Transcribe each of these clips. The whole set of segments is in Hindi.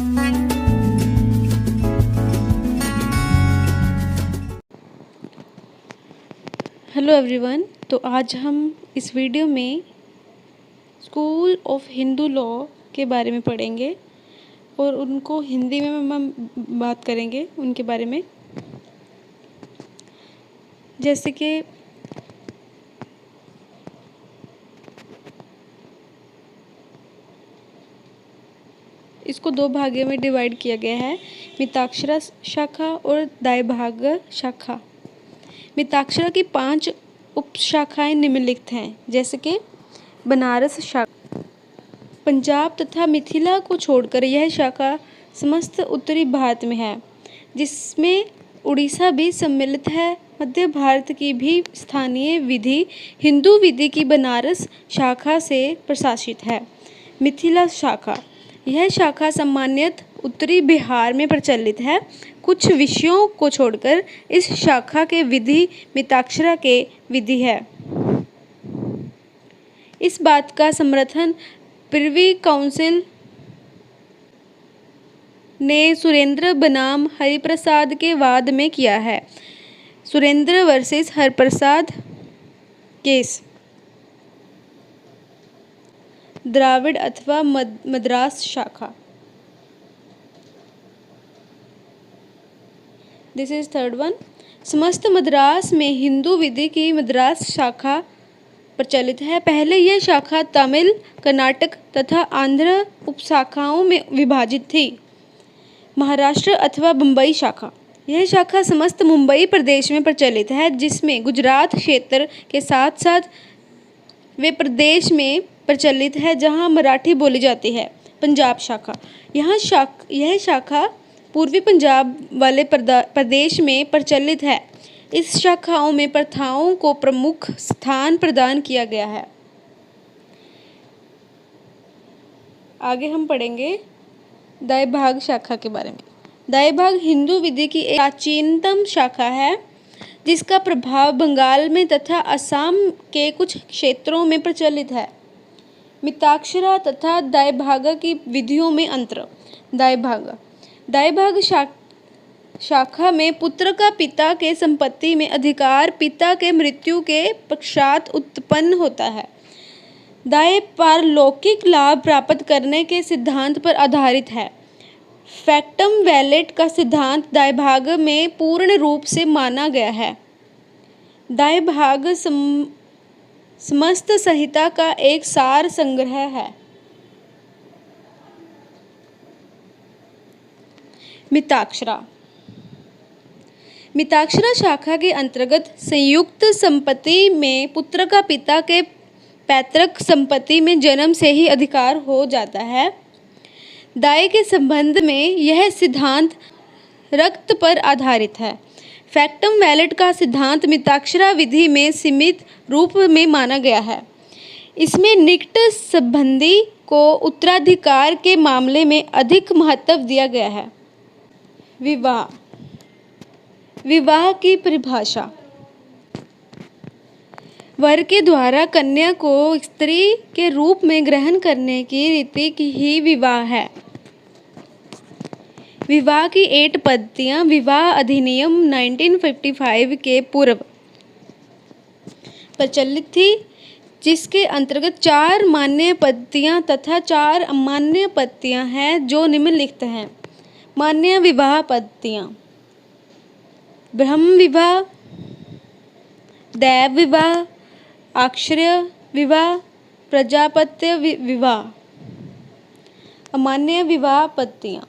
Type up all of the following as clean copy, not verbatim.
Hello everyone. तो आज हम इस वीडियो में स्कूल ऑफ हिंदू लॉ के बारे में पढ़ेंगे और उनको हिंदी में हम बात करेंगे उनके बारे में। जैसे कि इसको दो भागों में डिवाइड किया गया है, मिताक्षरा शाखा और दायभाग शाखा। मिताक्षरा की 5 उपशाखाएं निम्नलिखित हैं, जैसे कि बनारस शाखा। पंजाब तथा मिथिला को छोड़कर यह शाखा समस्त उत्तरी भारत में है, जिसमें उड़ीसा भी सम्मिलित है। मध्य भारत की भी स्थानीय विधि हिंदू विधि की बनारस शाखा से प्रशासित है। मिथिला शाखा, यह शाखा सामान्यतः उत्तरी बिहार में प्रचलित है। कुछ विषयों को छोड़कर इस शाखा के विधि मिताक्षरा के विधि है। इस बात का समर्थन प्रिवी काउंसिल ने सुरेंद्र बनाम हरिप्रसाद के वाद में किया है। Surendra versus Hariprasad case. द्राविड़ अथवा मद्रास शाखा। This is third one. समस्त मद्रास में हिंदू विधि की मद्रास शाखा प्रचलित है। पहले यह शाखा तमिल, कर्नाटक तथा आंध्र उपशाखाओं में विभाजित थी। महाराष्ट्र अथवा बम्बई शाखा, यह शाखा समस्त मुंबई प्रदेश में प्रचलित है, जिसमें गुजरात क्षेत्र के साथ साथ वे प्रदेश में प्रचलित है जहां मराठी बोली जाती है। पंजाब शाखा, यह शाखा पूर्वी पंजाब वाले प्रदेश में प्रचलित है। इस शाखाओं में प्रथाओं को प्रमुख स्थान प्रदान किया गया है। आगे हम पढ़ेंगे दायभाग शाखा के बारे में। दायभाग हिंदू विधि की एक प्राचीनतम शाखा है, जिसका प्रभाव बंगाल में तथा असम के कुछ क्षेत्रों में प्रचलित है। मिताक्षरा तथा दायभाग की विधियों में अंतर। दायभाग शाखा में पुत्र का पिता के संपत्ति में अधिकार पिता के मृत्यु के पश्चात उत्पन्न होता है। दाय पारलौकिक लाभ प्राप्त करने के सिद्धांत पर आधारित है। फैक्टम वैलेट का सिद्धांत दायभाग में पूर्ण रूप से माना गया है। दायभाग समस्त संहिता का एक सार संग्रह है। मिताक्षरा शाखा के अंतर्गत संयुक्त संपत्ति में पुत्र का पिता के पैतृक संपत्ति में जन्म से ही अधिकार हो जाता है। दाय के संबंध में यह सिद्धांत रक्त पर आधारित है। फैक्टम वैलेट का सिद्धांत मिताक्षरा विधि में सीमित रूप में माना गया है। इसमें निकट संबंधी को उत्तराधिकार के मामले में अधिक महत्व दिया गया है। विवाह की परिभाषा। वर के द्वारा कन्या को स्त्री के रूप में ग्रहण करने की रीति की ही विवाह है। विवाह की 8 पद्धतियां विवाह अधिनियम 1955 के पूर्व प्रचलित थी, जिसके अंतर्गत 4 मान्य पद्धतियां तथा 4 अमान्य पद्धतियां हैं, जो निम्नलिखित हैं। मान्य विवाह पद्धतियां: ब्रह्म विवाह, दैव विवाह, आश्रय विवाह, प्रजापत्य विवाह। अमान्य विवाह पद्धतियां: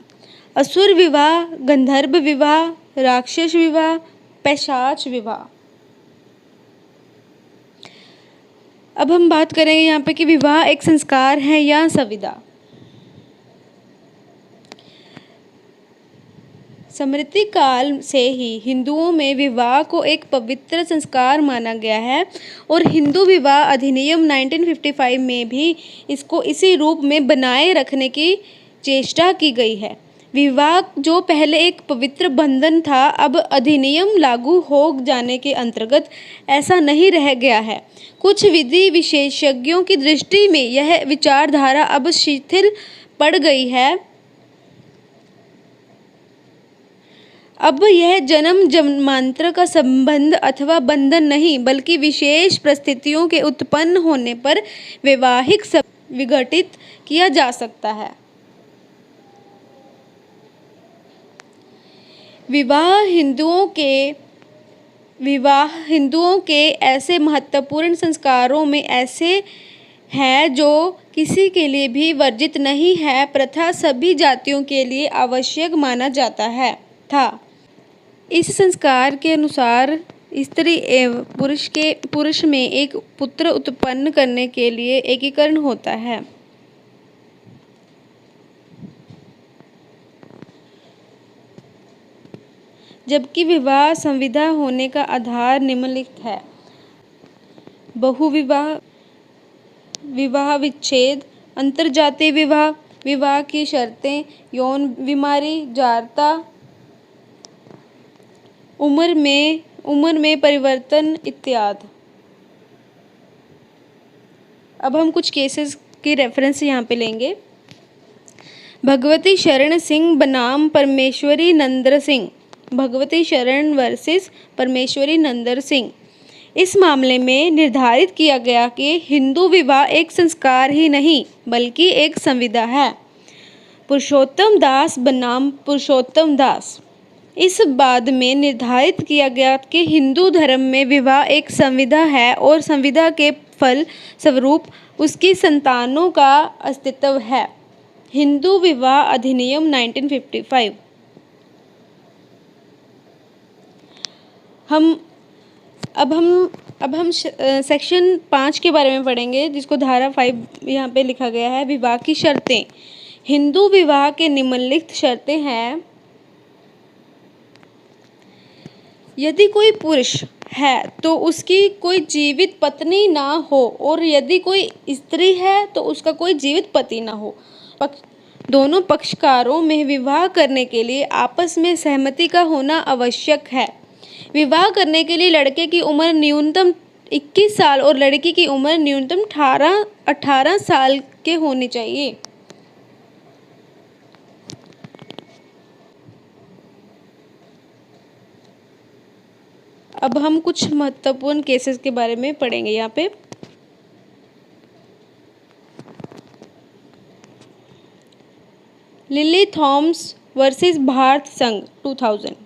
असुर विवाह, गंधर्व विवाह, राक्षस विवाह, पैशाच विवाह। अब हम बात करेंगे यहाँ पे कि विवाह एक संस्कार है या संविदा। स्मृति काल से ही हिंदुओं में विवाह को एक पवित्र संस्कार माना गया है और हिंदू विवाह अधिनियम 1955 में भी इसको इसी रूप में बनाए रखने की चेष्टा की गई है। विवाह जो पहले एक पवित्र बंधन था, अब अधिनियम लागू हो जाने के अंतर्गत ऐसा नहीं रह गया है। कुछ विधि विशेषज्ञों की दृष्टि में यह विचारधारा अब शिथिल पड़ गई है। अब यह जन्म जन्मांतर का संबंध अथवा बंधन नहीं, बल्कि विशेष परिस्थितियों के उत्पन्न होने पर वैवाहिक विघटित किया जा सकता है। विवाह हिंदुओं के ऐसे महत्वपूर्ण संस्कारों में ऐसे है जो किसी के लिए भी वर्जित नहीं है, प्रथा सभी जातियों के लिए आवश्यक माना जाता है था। इस संस्कार के अनुसार स्त्री एवं पुरुष में एक पुत्र उत्पन्न करने के लिए एकीकरण होता है। जबकि विवाह संविदा होने का आधार निम्नलिखित है: बहुविवाह, विवाह विच्छेद, अंतरजातीय विवाह, विवाह की शर्तें, यौन बीमारी, जारता, उम्र में परिवर्तन इत्यादि। अब हम कुछ केसेस की रेफरेंस यहाँ पे लेंगे। भगवती शरण सिंह बनाम परमेश्वरी नंदर सिंह, भगवती शरण वर्सेस परमेश्वरी नंदर सिंह। इस मामले में निर्धारित किया गया कि हिंदू विवाह एक संस्कार ही नहीं बल्कि एक संविदा है। पुरुषोत्तम दास बनाम पुरुषोत्तम दास। इस बाद में निर्धारित किया गया कि हिंदू धर्म में विवाह एक संविदा है और संविदा के फल स्वरूप उसकी संतानों का अस्तित्व है। हिंदू विवाह अधिनियम 1955। अब हम सेक्शन 5 के बारे में पढ़ेंगे, जिसको धारा 5 यहाँ पे लिखा गया है। विवाह की शर्तें। हिंदू विवाह के निम्नलिखित शर्तें हैं: यदि कोई पुरुष है तो उसकी कोई जीवित पत्नी ना हो, और यदि कोई स्त्री है तो उसका कोई जीवित पति ना हो। दोनों पक्षकारों में विवाह करने के लिए आपस में सहमति का होना आवश्यक है। विवाह करने के लिए लड़के की उम्र न्यूनतम 21 साल और लड़की की उम्र न्यूनतम 18 साल के होनी चाहिए। अब हम कुछ महत्वपूर्ण केसेस के बारे में पढ़ेंगे यहाँ पे। लिली थॉमस वर्सेस भारत संघ 2000।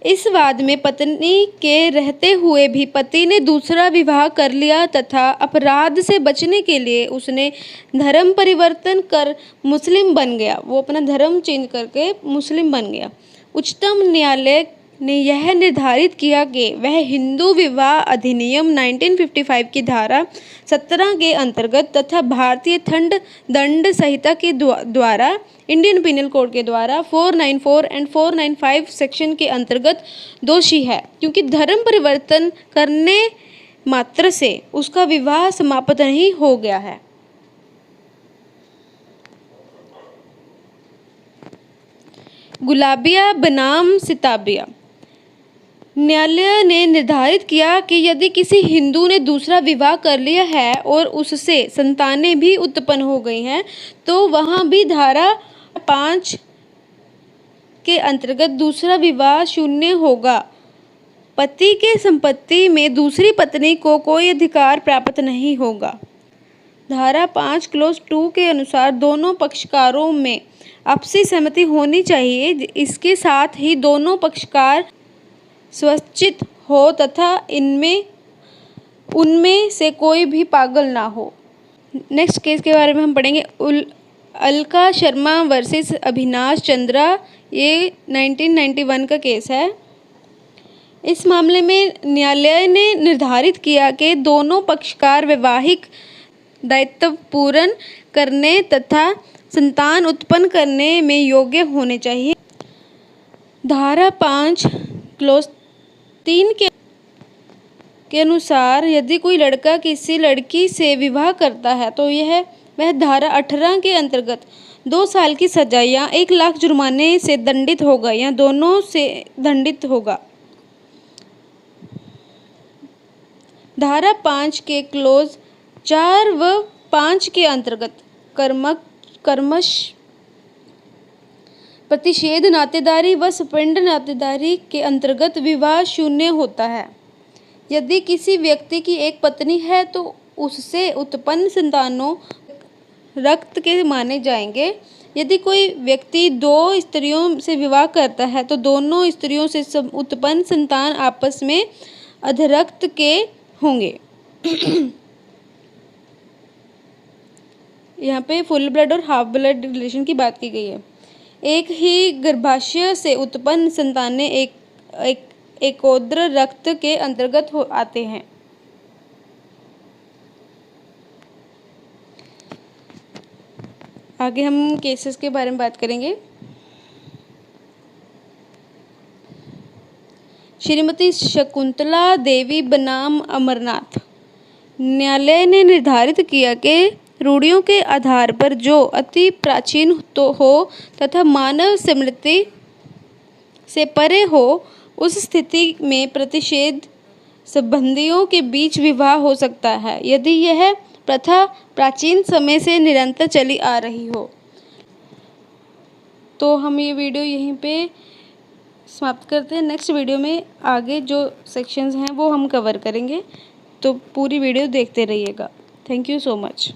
इस वाद में पत्नी के रहते हुए भी पति ने दूसरा विवाह कर लिया तथा अपराध से बचने के लिए उसने धर्म परिवर्तन कर मुस्लिम बन गया। वो अपना धर्म चेंज करके मुस्लिम बन गया। उच्चतम न्यायालय ने यह निर्धारित किया कि वह हिंदू विवाह अधिनियम 1955 की धारा 17 के अंतर्गत तथा भारतीय दंड संहिता के द्वारा, इंडियन पिनल कोड के द्वारा 494 एंड 495 सेक्शन के अंतर्गत दोषी है, क्योंकि धर्म परिवर्तन करने मात्र से उसका विवाह समाप्त नहीं हो गया है। गुलाबिया बनाम सिताबिया। न्यायालय ने निर्धारित किया कि यदि किसी हिंदू ने दूसरा विवाह कर लिया है और उससे संतानें भी उत्पन्न हो गई हैं, तो वहाँ भी धारा 5 के अंतर्गत दूसरा विवाह शून्य होगा। पति के संपत्ति में दूसरी पत्नी को कोई अधिकार प्राप्त नहीं होगा। धारा 5 क्लोज 2 के अनुसार दोनों पक्षकारों में आपसी सहमति होनी चाहिए। इसके साथ ही दोनों पक्षकार स्वैच्छिक हो तथा उनमें से कोई भी पागल ना हो। नेक्स्ट केस के बारे में हम पढ़ेंगे। अलका शर्मा वर्सेस अभिनाश चंद्रा। ये 1991 का केस है। इस मामले में न्यायालय ने निर्धारित किया कि दोनों पक्षकार वैवाहिक दायित्व पूर्ण करने तथा संतान उत्पन्न करने में योग्य होने चाहिए। धारा 5 क्लोज 3 के अनुसार यदि कोई लड़का किसी लड़की से विवाह करता है तो वह धारा 18 के अंतर्गत 2 साल की सजा या 1 लाख जुर्माने से दंडित होगा या दोनों से दंडित होगा। धारा 5 के क्लोज 4 व 5 के अंतर्गत प्रतिषेध नातेदारी व सपिंड नातेदारी के अंतर्गत विवाह शून्य होता है। यदि किसी व्यक्ति की एक पत्नी है तो उससे उत्पन्न संतानों रक्त के माने जाएंगे। यदि कोई व्यक्ति दो स्त्रियों से विवाह करता है तो दोनों स्त्रियों से उत्पन्न संतान आपस में अधरक्त के होंगे। यहाँ पे फुल ब्लड और हाफ ब्लड रिलेशन की बात की गई है। एक ही गर्भाशय से उत्पन्न संतानें एकोद्र रक्त के अंतर्गत आते हैं। आगे हम केसेस के बारे में बात करेंगे। श्रीमती शकुंतला देवी बनाम अमरनाथ। न्यायालय ने निर्धारित किया कि रूढ़ियों के आधार पर जो अति प्राचीन तो हो तथा मानव स्मृति से परे हो, उस स्थिति में प्रतिषेध संबंधियों के बीच विवाह हो सकता है यदि यह प्रथा प्राचीन समय से निरंतर चली आ रही हो। तो हम ये वीडियो यहीं पे समाप्त करते हैं। नेक्स्ट वीडियो में आगे जो सेक्शंस हैं वो हम कवर करेंगे, तो पूरी वीडियो देखते रहिएगा। Thank you so much.